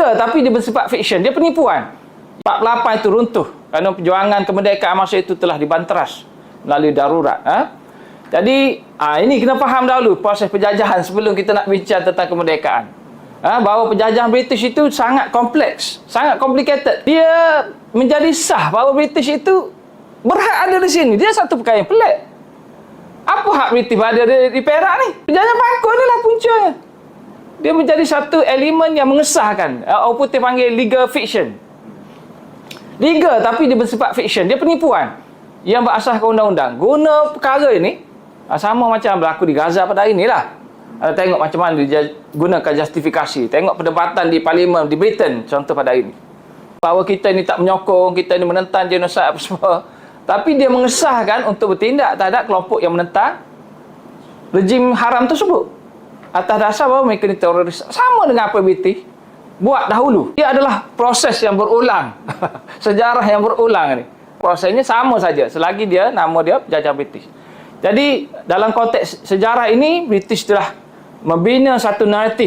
Legal tapi dia bersifat fiction. Dia penipuan. 48 itu runtuh kerana perjuangan kemerdekaan masa itu telah dibanteras melalui darurat. Jadi ini kena faham dahulu proses penjajahan sebelum kita nak bincang tentang kemerdekaan. Bahawa penjajahan British itu sangat kompleks, sangat complicated. Dia menjadi sah bahawa British itu berhak ada di sini. Dia satu perkara yang pelik. Apa hak British ada di Perak ni? Penjajahan Bangkok ni lah puncanya. Dia menjadi satu elemen yang mengesahkan. Orang putih panggil legal fiction. Legal tapi dia bersifat fiction. Dia penipuan yang berasaskan undang-undang. Guna perkara ini sama macam berlaku di Gaza pada hari inilah. Tengok macam mana dia gunakan justifikasi. Tengok perdebatan di parlimen di Britain contoh pada hari ini. Bahawa kita ni tak menyokong, kita ni menentang genosid apa semua. Tapi dia mengesahkan untuk bertindak terhadap kelompok yang menentang rejim haram tersebut. Atas dasar bahawa mereka ni teroris. Sama dengan apa British buat dahulu. Dia adalah proses yang berulang. Sejarah yang berulang ni. Prosesnya sama saja selagi dia nama dia penjajah British. Jadi dalam konteks sejarah ini British telah membina satu naratif